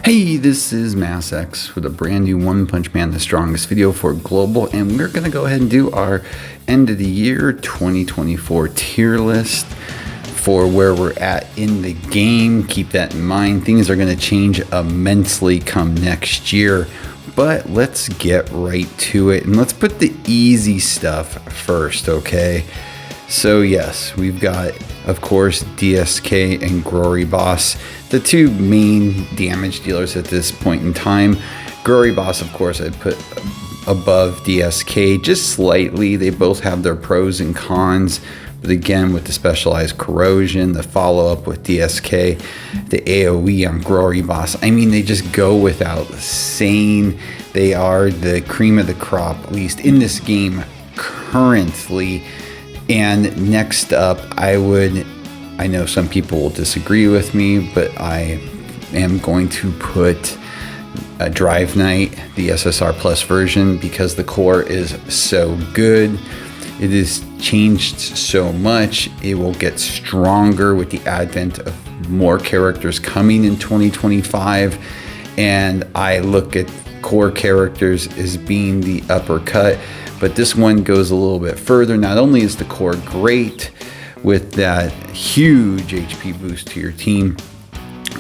Hey, this is MassX with a brand new One Punch Man the Strongest video for global, and we're going to go ahead and do our end of the year 2024 tier list for where we're at in the game. Keep that in mind. Things are going to change immensely come next year, but let's get right to it and let's put the easy stuff first, okay? So yes, we've got, of course, DSK and Glory Boss, the two main damage dealers at this point in time. Glory Boss, of course, I put above DSK just slightly. They both have their pros and cons. But again, with the specialized corrosion, the follow-up with DSK, the AoE on Glory Boss, I mean, they just go without saying. They are the cream of the crop, at least in this game currently. And next up, I know some people will disagree with me, but I am going to put a Drive Knight, the SSR Plus version, because the core is so good. It has changed so much. It will get stronger with the advent of more characters coming in 2025. And I look at core characters as being the uppercut. But this one goes a little bit further. Not only is the core great with that huge HP boost to your team,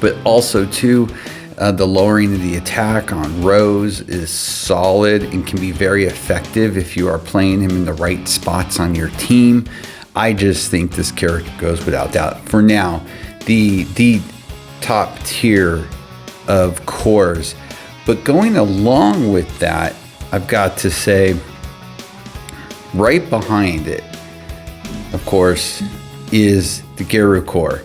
but also too, the lowering of the attack on Rose is solid and can be very effective if you are playing him in the right spots on your team. I just think this character goes without doubt. For now, the top tier of cores. But going along with that, I've got to say, right behind it, of course, is the Geru core.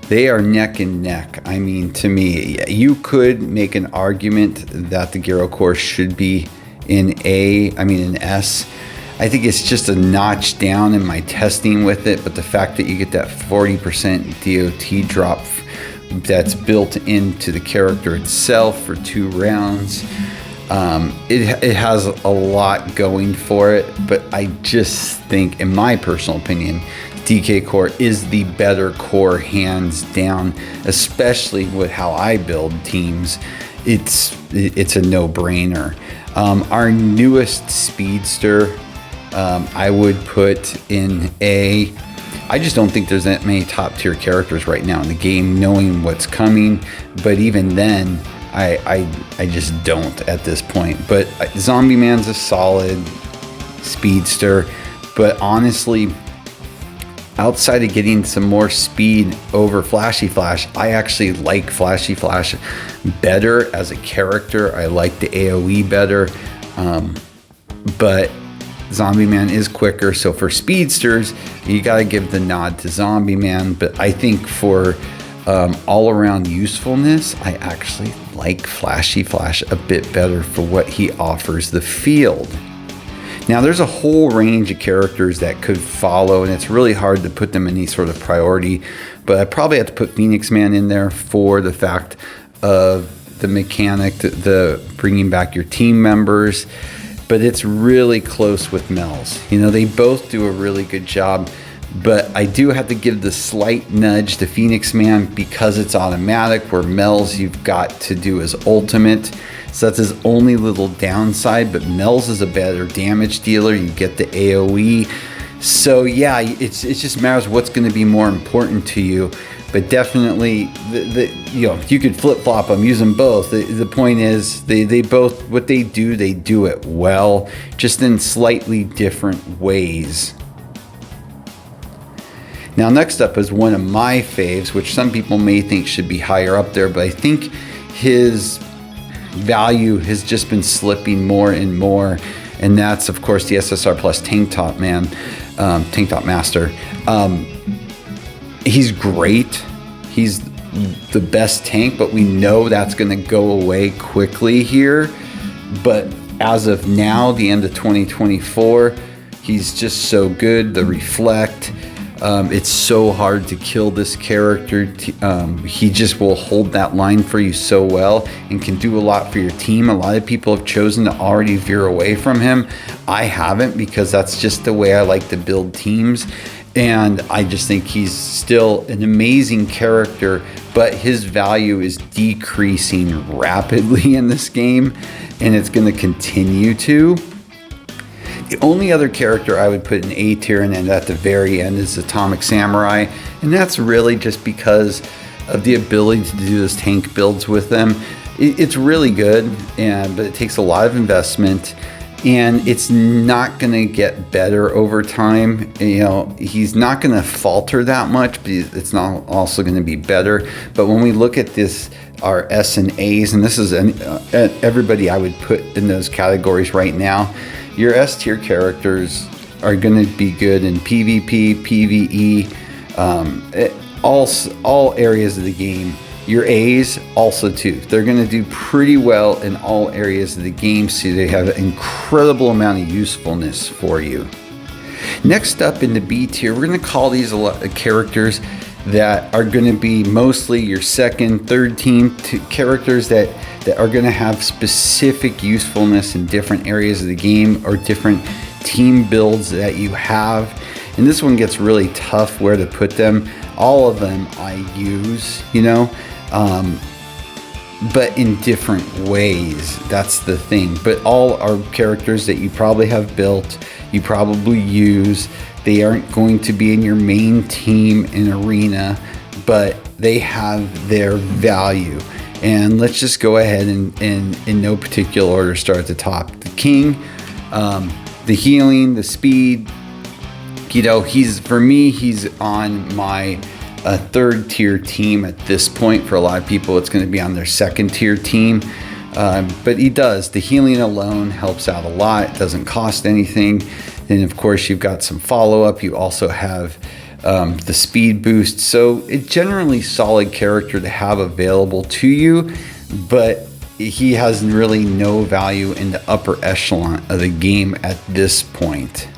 They are neck and neck. I mean, to me, you could make an argument that the Geru core should be in an S. I think it's just a notch down in my testing with it, but the fact that you get that 40% DOT drop that's built into the character itself for 2 rounds, it has a lot going for it, but I just think, in my personal opinion, DK core is the better core hands down, especially with how I build teams. It's a no-brainer. Our newest speedster, I would put in A. I just don't think there's that many top tier characters right now in the game, knowing what's coming, but even then, I just don't at this point. But Zombie Man's a solid speedster, but honestly, outside of getting some more speed over Flashy Flash, I actually like Flashy Flash better as a character. I like the AoE better, but Zombie Man is quicker. So for speedsters, you got to give the nod to Zombie Man. But I think for all around usefulness, I actually like Flashy Flash a bit better for what he offers the field. Now, there's a whole range of characters that could follow, and it's really hard to put them in any sort of priority, but I probably have to put Phoenix Man in there for the fact of the mechanic, the bringing back your team members, but it's really close with Mel's. You know, they both do a really good job, but I do have to give the slight nudge to Phoenix Man because it's automatic, where Mel's you've got to do his ultimate. So that's his only little downside, but Mel's is a better damage dealer. You get the AoE. So yeah, it's just matters what's going to be more important to you. But definitely, you could flip-flop them, use them both. The point is, they both, what they do it well, just in slightly different ways. Now, next up is one of my faves, which some people may think should be higher up there, but I think his value has just been slipping more and more, and that's, of course, the SSR Plus Tank Top Master. He's great. He's the best tank, but we know that's going to go away quickly here. But as of now, the end of 2024, he's just so good. The Reflect. It's so hard to kill this character. He just will hold that line for you so well and can do a lot for your team. A lot of people have chosen to already veer away from him. I haven't, because that's just the way I like to build teams. And I just think he's still an amazing character, but his value is decreasing rapidly in this game, and it's going to continue to. The only other character I would put in A tier and then at the very end is Atomic Samurai, and that's really just because of the ability to do those tank builds with them. It's really good, but it takes a lot of investment. And it's not going to get better over time. He's not going to falter that much, but it's not also going to be better. But when we look at this, our S and A's, and this is everybody I would put in those categories right now, your S tier characters are going to be good in PvP, PvE, all areas of the game. Your A's also too. They're going to do pretty well in all areas of the game, so they have an incredible amount of usefulness for you. Next up in the B tier, we're going to call these a lot of characters that are going to be mostly your second, third team characters that are going to have specific usefulness in different areas of the game or different team builds that you have. And this one gets really tough where to put them. All of them I use, but in different ways. That's the thing. But all are characters that you probably have built, you probably use. They aren't going to be in your main team in arena, but they have their value. And let's just go ahead and in no particular order start at the top. The king, the healing, the speed. For me, he's on my third tier team at this point. For a lot of people, it's going to be on their second tier team. But he does. The healing alone helps out a lot. It doesn't cost anything. Then, of course, you've got some follow-up. You also have the speed boost. So it's generally solid character to have available to you, but he has really no value in the upper echelon of the game at this point.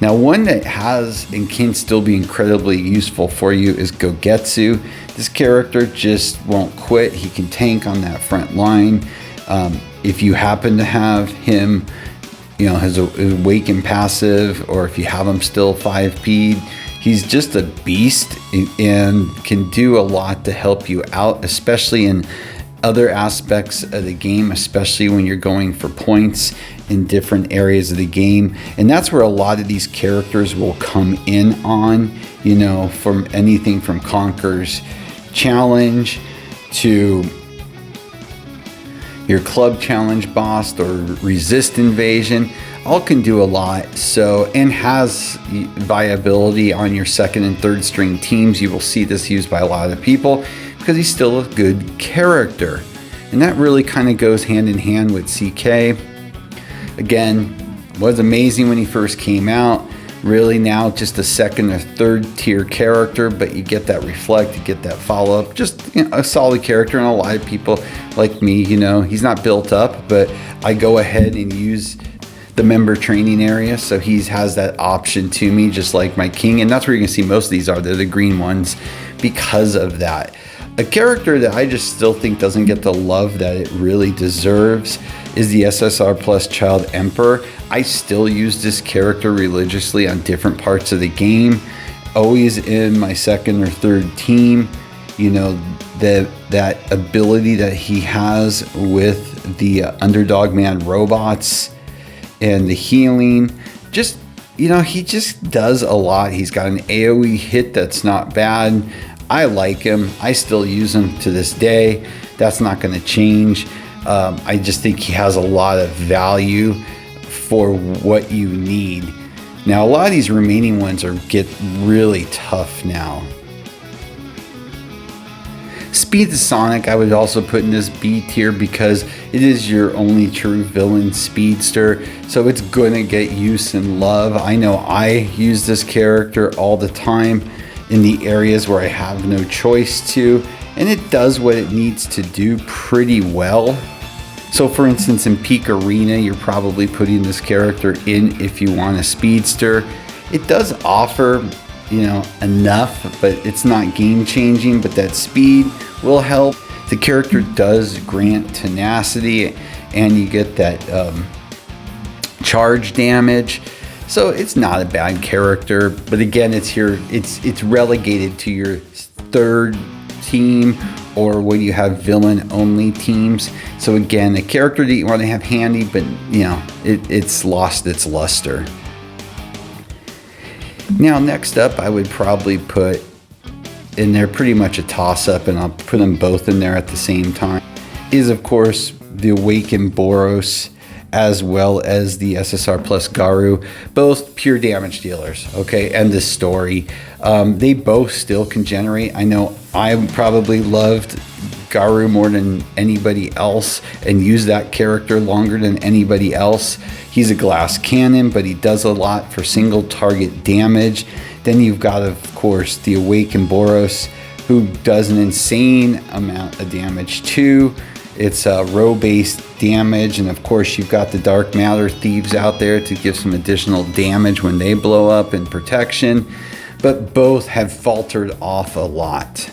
Now, one that has and can still be incredibly useful for you is Gogetsu. This character just won't quit. He can tank on that front line. If you happen to have him, his awaken passive, or if you have him still 5P'd, he's just a beast and can do a lot to help you out, especially in other aspects of the game, especially when you're going for points in different areas of the game. And that's where a lot of these characters will come in on, from anything from Conquer's Challenge to your Club Challenge boss or Resist Invasion. All can do a lot, and has viability on your second and third string teams. You will see this used by a lot of people because he's still a good character. And that really kind of goes hand in hand with CK. Again, was amazing when he first came out. Really now just a second or third tier character, but you get that reflect, you get that follow up. Just a solid character, and a lot of people like me, he's not built up, but I go ahead and use the member training area, so he has that option to me, just like my king. And that's where you're gonna see most of these are. They're the green ones because of that. A character that I just still think doesn't get the love that it really deserves is the SSR Plus Child Emperor. I still use this character religiously on different parts of the game, always in my second or third team. That ability that he has with the Underdog Man robots and the healing, he just does a lot. He's got an AoE hit that's not bad. I like him. I still use him to this day. That's not going to change. I just think he has a lot of value for what you need. Now, a lot of these remaining ones get really tough now. Speed the Sonic I would also put in this B tier because it is your only true villain speedster, so it's going to get use and love. I know I use this character all the time in the areas where I have no choice to, and it does what it needs to do pretty well. So for instance, in Peak Arena, you're probably putting this character in if you want a speedster. It does offer, enough, but it's not game changing, but that speed will help. The character does grant tenacity, and you get that charge damage. So it's not a bad character, but again, it's relegated to your third team, or when you have villain only teams. So again, a character that you want to have handy, but you know, it's lost its luster. Now next up, I would probably put in there pretty much a toss-up, and I'll put them both in there at the same time, is of course the Awakened Boros, as well as the SSR plus Garu, both pure damage dealers. Okay, end of story. They both still can generate. I know I probably loved Garu more than anybody else and used that character longer than anybody else. He's a glass cannon, but he does a lot for single target damage. Then you've got, of course, the Awakened Boros, who does an insane amount of damage too. It's row-based damage, and of course you've got the Dark Matter Thieves out there to give some additional damage when they blow up and protection, but both have faltered off a lot.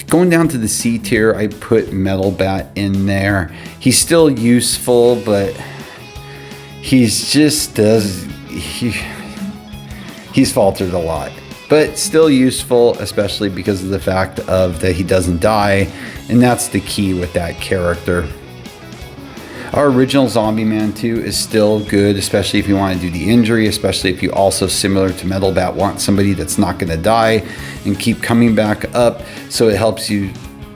Going down to the C tier, I put Metal Bat in there. He's still useful, but he's faltered a lot, but still useful, especially because of the fact of that he doesn't die, and that's the key with that character. Our original Zombie Man 2 is still good, especially if you want to do the injury, especially if you also, similar to Metal Bat, want somebody that's not going to die and keep coming back up, so it helps you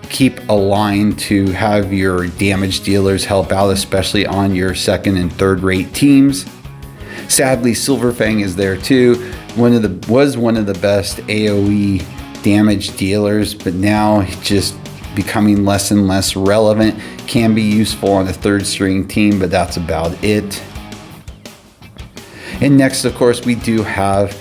keep aligned to have your damage dealers help out, especially on your second and third rate teams. Sadly, Silverfang is there too. Was one of the best AoE damage dealers, but now just becoming less and less relevant. Can be useful on a third string team, but that's about it. And next, of course, we do have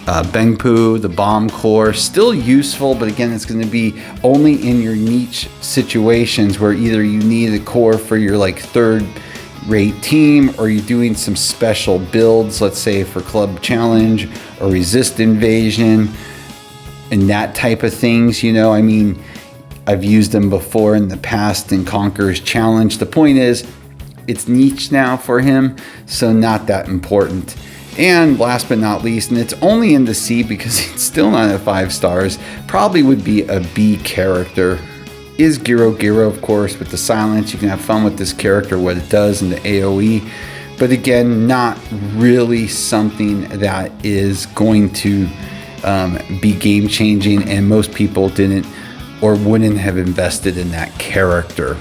Bengpu, the Bomb Core, still useful, but again, it's going to be only in your niche situations where either you need a core for your like third rate team, or you're doing some special builds, let's say for Club Challenge or Resist Invasion and that type of things. You know, I mean, I've used them before in the past in Conqueror's Challenge. The point is, it's niche now for him, so not that important. And last but not least, and it's only in the C because it's still not at 5 stars, probably would be a B character, is Giro, of course, with the silence. You can have fun with this character, what it does in the AoE, but again, not really something that is going to be game changing, and most people didn't or wouldn't have invested in that character.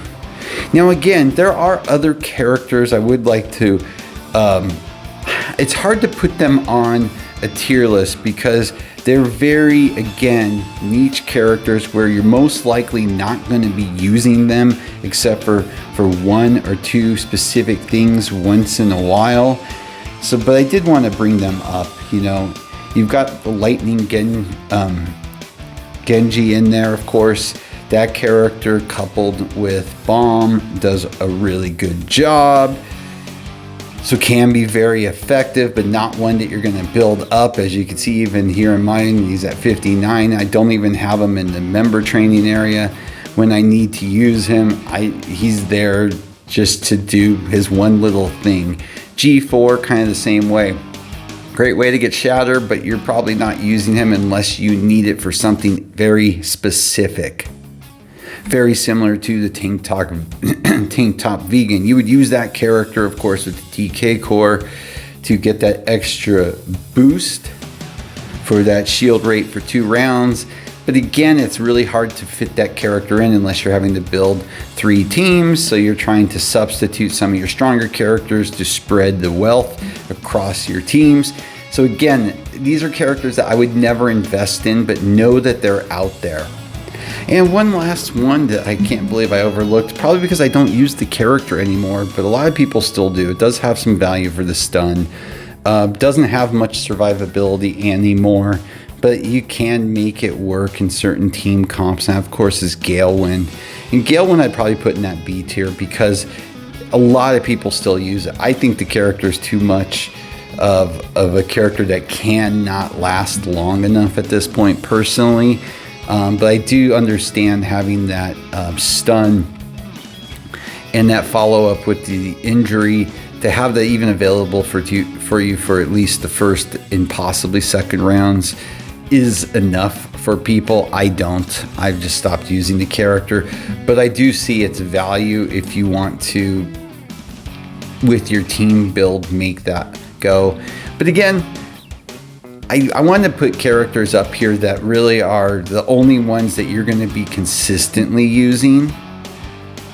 Now again, there are other characters I would like to, it's hard to put them on a tier list because they're very, again, niche characters where you're most likely not going to be using them except for one or two specific things once in a while. So, but I did want to bring them up. You know, you've got the Lightning Genji in there, of course. That character coupled with Bomb does a really good job. So can be very effective, but not one that you're going to build up. As you can see, even here in mine, he's at 59. I don't even have him in the member training area. When I need to use him, he's there just to do his one little thing. G4, kind of the same way. Great way to get Shatter, but you're probably not using him unless you need it for something very specific. Very similar to the Tank Top Vegan. You would use that character, of course, with the TK core to get that extra boost for that shield rate for 2 rounds. But again, it's really hard to fit that character in unless you're having to build 3 teams. So you're trying to substitute some of your stronger characters to spread the wealth across your teams. So again, these are characters that I would never invest in, but know that they're out there. And one last one that I can't believe I overlooked, probably because I don't use the character anymore, but a lot of people still do. It does have some value for the stun. Doesn't have much survivability anymore, but you can make it work in certain team comps. And of course is Galewind. And Galewind I'd probably put in that B tier because a lot of people still use it. I think the character is too much of a character that cannot last long enough at this point personally. But I do understand having that stun and that follow-up with the injury to have that even available for you for at least the first and possibly second rounds is enough for people. I've just stopped using the character, but I do see its value if you want to, with your team build, make that go. But again, I want to put characters up here that really are the only ones that you're going to be consistently using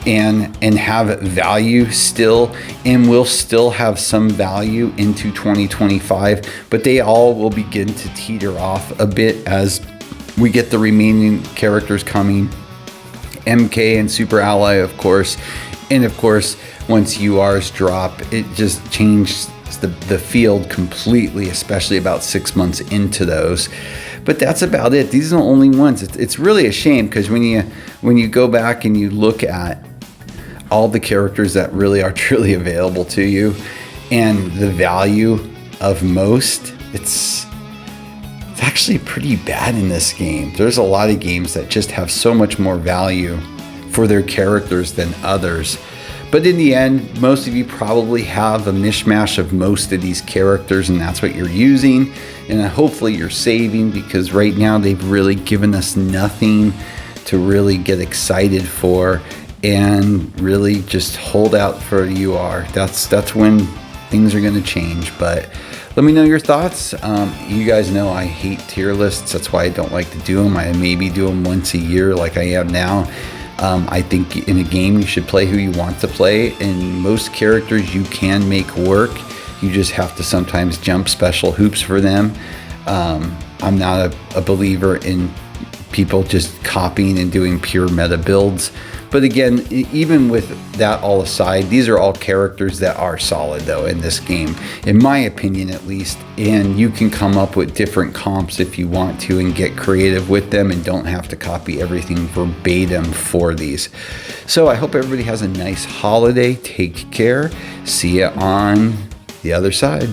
and have value still, and will still have some value into 2025, but they all will begin to teeter off a bit as we get the remaining characters coming. MK and Super Ally, of course, and of course, once URs drop, it just changed the field completely, especially about 6 months into those. But that's about it. These are the only ones. It's really a shame, because when you go back and you look at all the characters that really are truly available to you and the value of most, it's actually pretty bad in this game. There's a lot of games that just have so much more value for their characters than others. But in the end, most of you probably have a mishmash of most of these characters, and that's what you're using. And hopefully you're saving, because right now they've really given us nothing to really get excited for, and really just hold out for UR. That's when things are going to change. But let me know your thoughts. You guys know I hate tier lists. That's why I don't like to do them. I maybe do them once a year like I am now. I think in a game you should play who you want to play, and most characters you can make work. You just have to sometimes jump special hoops for them. I'm not a believer in people just copying and doing pure meta builds. But again, even with that all aside, these are all characters that are solid though in this game, in my opinion at least. And you can come up with different comps if you want to and get creative with them, and don't have to copy everything verbatim for these. So I hope everybody has a nice holiday. Take care. See you on the other side.